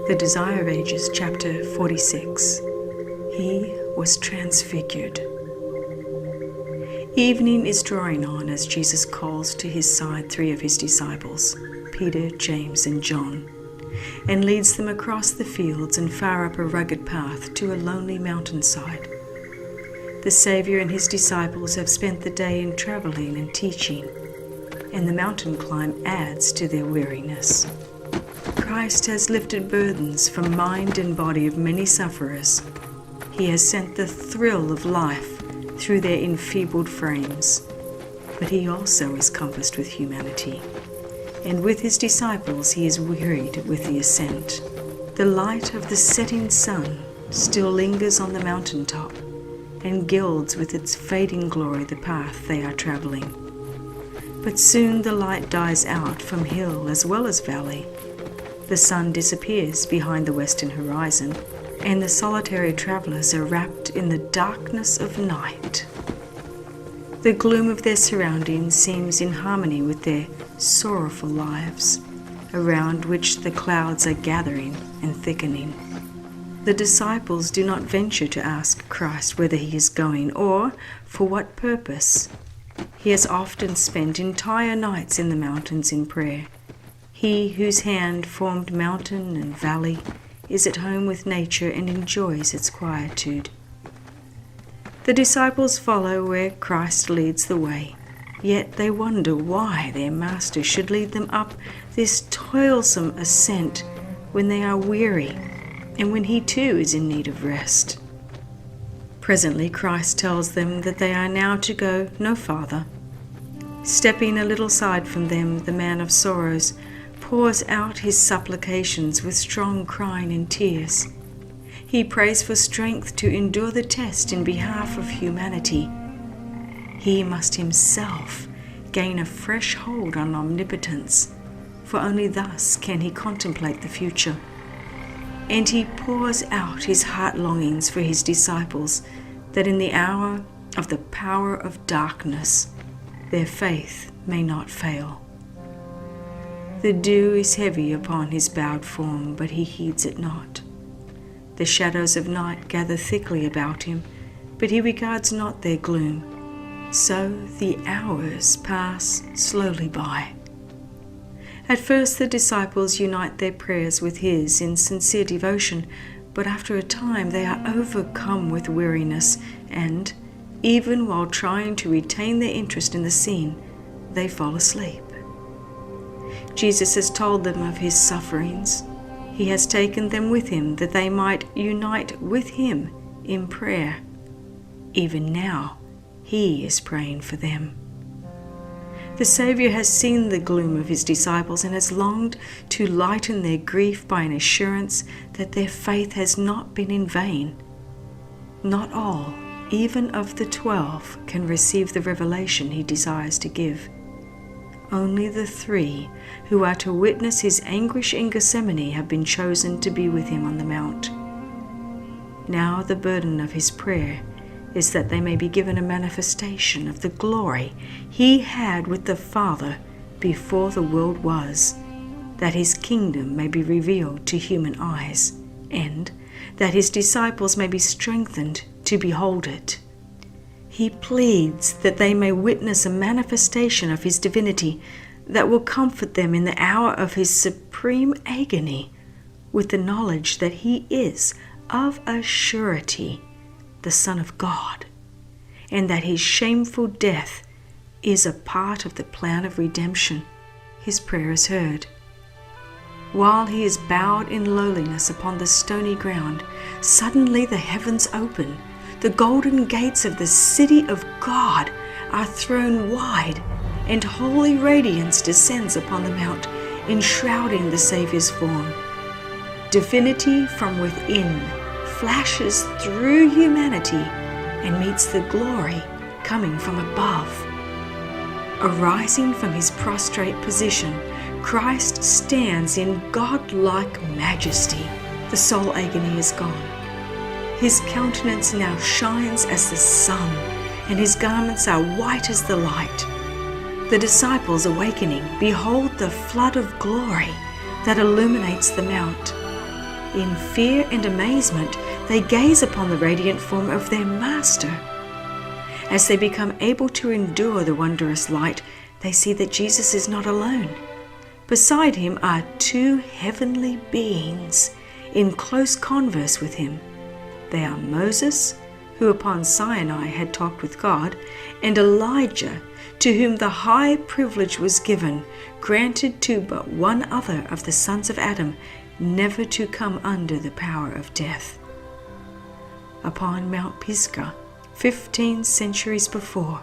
The Desire of Ages, chapter 46. He was transfigured. Evening is drawing on as Jesus calls to his side 3 of his disciples, Peter, James, and John, and leads them across the fields and far up a rugged path to a lonely mountainside. The Saviour and his disciples have spent the day in traveling and teaching, and the mountain climb adds to their weariness. Christ has lifted burdens from mind and body of many sufferers. He has sent the thrill of life through their enfeebled frames. But he also is compassed with humanity, and with his disciples he is wearied with the ascent. The light of the setting sun still lingers on the mountaintop and gilds with its fading glory the path they are traveling. But soon the light dies out from hill as well as valley. The sun disappears behind the western horizon, and the solitary travelers are wrapped in the darkness of night. The gloom of their surroundings seems in harmony with their sorrowful lives, around which the clouds are gathering and thickening. The disciples do not venture to ask Christ whither he is going or for what purpose. He has often spent entire nights in the mountains in prayer. He whose hand formed mountain and valley is at home with nature and enjoys its quietude. The disciples follow where Christ leads the way, yet they wonder why their Master should lead them up this toilsome ascent when they are weary and when he too is in need of rest. Presently Christ tells them that they are now to go no farther. Stepping a little side from them, the man of sorrows pours out his supplications with strong crying and tears. He prays for strength to endure the test in behalf of humanity. He must himself gain a fresh hold on omnipotence, for only thus can he contemplate the future. And he pours out his heart longings for his disciples, that in the hour of the power of darkness, their faith may not fail. The dew is heavy upon his bowed form, but he heeds it not. The shadows of night gather thickly about him, but he regards not their gloom. So the hours pass slowly by. At first the disciples unite their prayers with his in sincere devotion, but after a time they are overcome with weariness, and, even while trying to retain their interest in the scene, they fall asleep. Jesus has told them of his sufferings. He has taken them with him that they might unite with him in prayer. Even now, he is praying for them. The Saviour has seen the gloom of his disciples and has longed to lighten their grief by an assurance that their faith has not been in vain. Not all, even of the 12, can receive the revelation he desires to give. Only the 3 who are to witness his anguish in Gethsemane have been chosen to be with him on the mount. Now the burden of his prayer is that they may be given a manifestation of the glory he had with the Father before the world was, that his kingdom may be revealed to human eyes, and that his disciples may be strengthened to behold it. He pleads that they may witness a manifestation of his divinity that will comfort them in the hour of his supreme agony with the knowledge that he is, of a surety, the Son of God, and that his shameful death is a part of the plan of redemption. His prayer is heard. While he is bowed in lowliness upon the stony ground, suddenly the heavens open. The golden gates of the city of God are thrown wide, and holy radiance descends upon the mount, enshrouding the Saviour's form. Divinity from within flashes through humanity and meets the glory coming from above. Arising from his prostrate position, Christ stands in godlike majesty. The soul agony is gone. His countenance now shines as the sun, and his garments are white as the light. The disciples, awakening, behold the flood of glory that illuminates the mount. In fear and amazement, they gaze upon the radiant form of their Master. As they become able to endure the wondrous light, they see that Jesus is not alone. Beside him are two heavenly beings in close converse with him. They are Moses, who upon Sinai had talked with God, and Elijah, to whom the high privilege was given, granted to but one other of the sons of Adam, never to come under the power of death. Upon Mount Pisgah, 15 centuries before,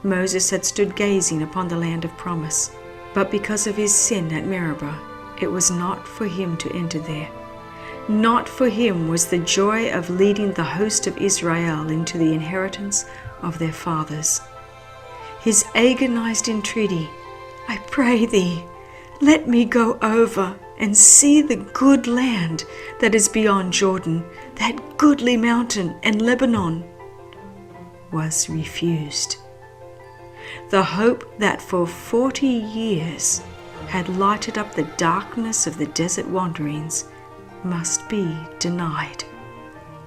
Moses had stood gazing upon the land of promise, but because of his sin at Meribah, it was not for him to enter there. Not for him was the joy of leading the host of Israel into the inheritance of their fathers. His agonized entreaty, "I pray thee, let me go over and see the good land that is beyond Jordan, that goodly mountain and Lebanon," was refused. The hope that for 40 years had lighted up the darkness of the desert wanderings must be denied.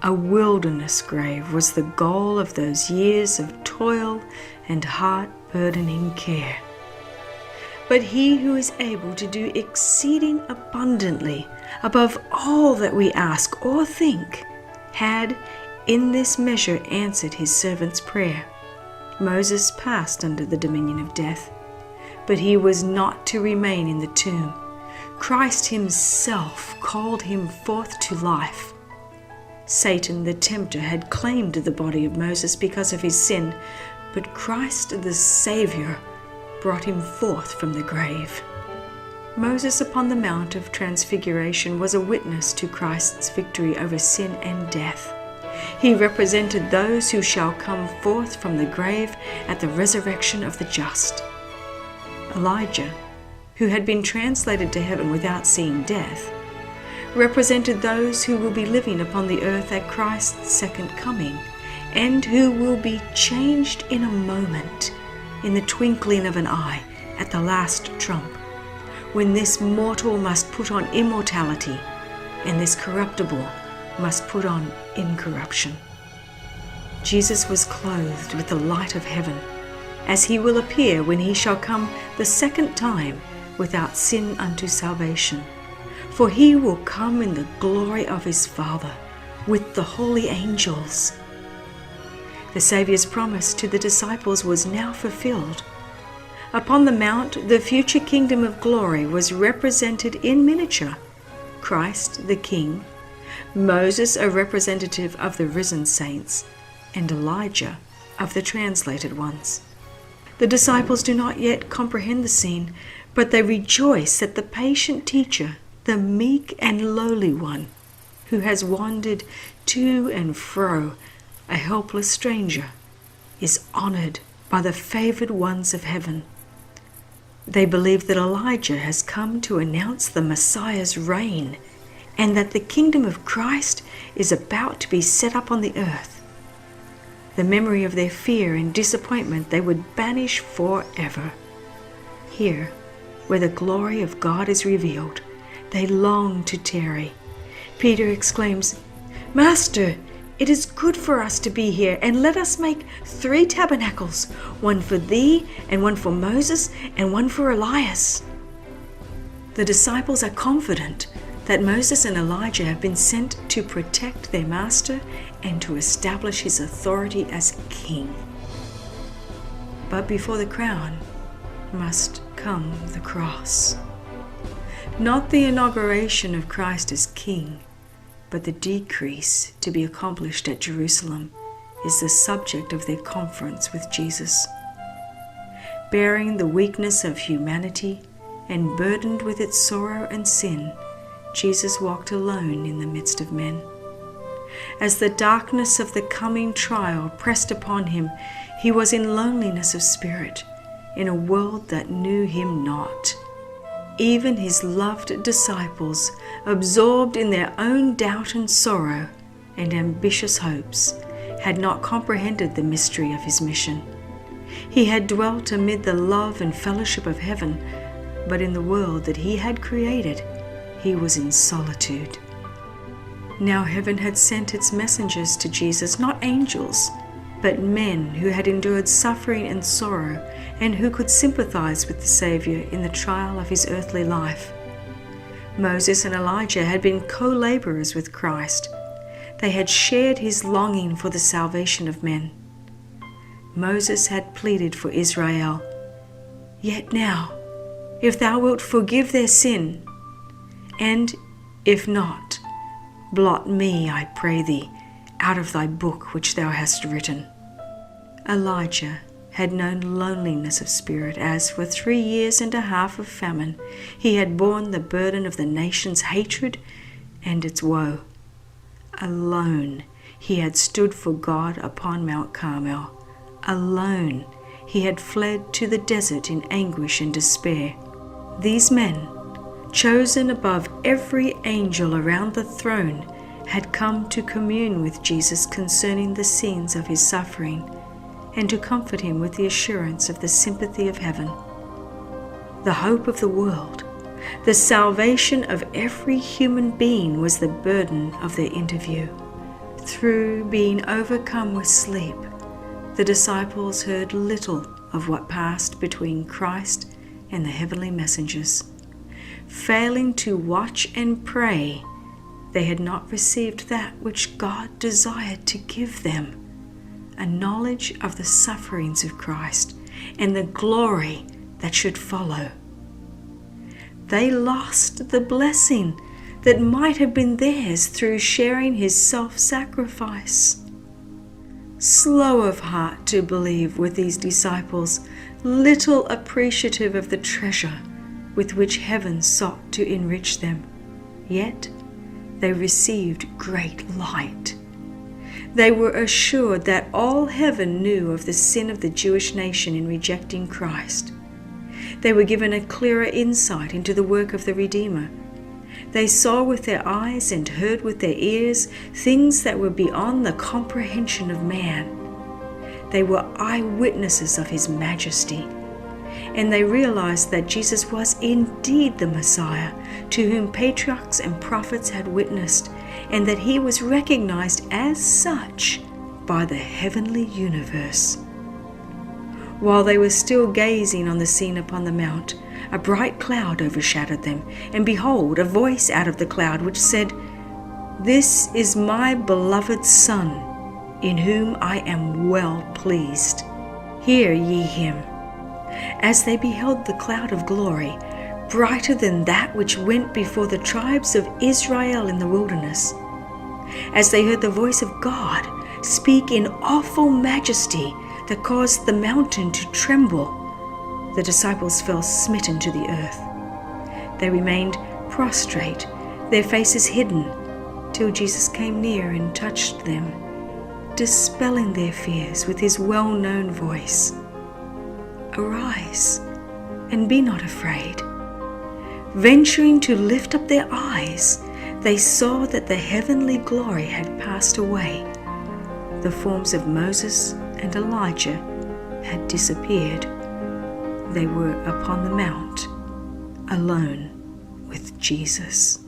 A wilderness grave was the goal of those years of toil and heart-burdening care. But he who is able to do exceeding abundantly above all that we ask or think had in this measure answered his servant's prayer. Moses passed under the dominion of death, but he was not to remain in the tomb. Christ himself called him forth to life. Satan the tempter had claimed the body of Moses because of his sin, but Christ the Savior brought him forth from the grave. Moses upon the Mount of Transfiguration was a witness to Christ's victory over sin and death. He represented those who shall come forth from the grave at the resurrection of the just. Elijah, who had been translated to heaven without seeing death, represented those who will be living upon the earth at Christ's second coming, and who will be changed in a moment, in the twinkling of an eye, at the last trump, when this mortal must put on immortality, and this corruptible must put on incorruption. Jesus was clothed with the light of heaven, as he will appear when he shall come the second time without sin unto salvation. For he will come in the glory of his Father with the holy angels. The Saviour's promise to the disciples was now fulfilled. Upon the mount, the future kingdom of glory was represented in miniature. Christ the King, Moses a representative of the risen saints, and Elijah of the translated ones. The disciples do not yet comprehend the scene, but they rejoice that the patient teacher, the meek and lowly one, who has wandered to and fro, a helpless stranger, is honored by the favored ones of heaven. They believe that Elijah has come to announce the Messiah's reign, and that the kingdom of Christ is about to be set up on the earth. The memory of their fear and disappointment they would banish forever. Here, where the glory of God is revealed, they long to tarry. Peter exclaims, "Master, it is good for us to be here, and let us make 3 tabernacles, one for thee, and one for Moses, and one for Elias." The disciples are confident that Moses and Elijah have been sent to protect their master and to establish his authority as king. But before the crown must come the cross. Not the inauguration of Christ as king, but the decrease to be accomplished at Jerusalem is the subject of their conference with Jesus. Bearing the weakness of humanity and burdened with its sorrow and sin, Jesus walked alone in the midst of men. As the darkness of the coming trial pressed upon him, he was in loneliness of spirit, in a world that knew him not. Even his loved disciples, absorbed in their own doubt and sorrow and ambitious hopes, had not comprehended the mystery of his mission. He had dwelt amid the love and fellowship of heaven, but in the world that he had created, he was in solitude, Now heaven had sent its messengers to Jesus, not angels, but men who had endured suffering and sorrow, and who could sympathize with the Savior in the trial of his earthly life. Moses and Elijah had been co-laborers with Christ. They had shared his longing for the salvation of men. Moses had pleaded for Israel, "Yet now, if thou wilt forgive their sin, and if not, blot me, I pray thee, out of thy book which thou hast written." Elijah had known loneliness of spirit as for 3 years and a half of famine he had borne the burden of the nation's hatred and its woe. Alone he had stood for God upon Mount Carmel. Alone he had fled to the desert in anguish and despair. These men, chosen above every angel around the throne, had come to commune with Jesus concerning the scenes of his suffering, and to comfort him with the assurance of the sympathy of heaven. The hope of the world, the salvation of every human being was the burden of their interview. Through being overcome with sleep, the disciples heard little of what passed between Christ and the heavenly messengers. Failing to watch and pray, they had not received that which God desired to give them, a knowledge of the sufferings of Christ and the glory that should follow. They lost the blessing that might have been theirs through sharing his self-sacrifice. Slow of heart to believe were these disciples, little appreciative of the treasure with which heaven sought to enrich them. Yet they received great light. They were assured that all heaven knew of the sin of the Jewish nation in rejecting Christ. They were given a clearer insight into the work of the Redeemer. They saw with their eyes and heard with their ears things that were beyond the comprehension of man. They were eyewitnesses of his majesty, and they realized that Jesus was indeed the Messiah to whom patriarchs and prophets had witnessed, and that he was recognized as such by the heavenly universe. While they were still gazing on the scene upon the mount, a bright cloud overshadowed them, and behold, a voice out of the cloud which said, "This is my beloved Son, in whom I am well pleased. Hear ye him." As they beheld the cloud of glory, brighter than that which went before the tribes of Israel in the wilderness, as they heard the voice of God speak in awful majesty that caused the mountain to tremble, the disciples fell smitten to the earth. They remained prostrate, their faces hidden, till Jesus came near and touched them, dispelling their fears with his well-known voice. "Arise, and be not afraid." Venturing to lift up their eyes, they saw that the heavenly glory had passed away. The forms of Moses and Elijah had disappeared. They were upon the mount, alone with Jesus.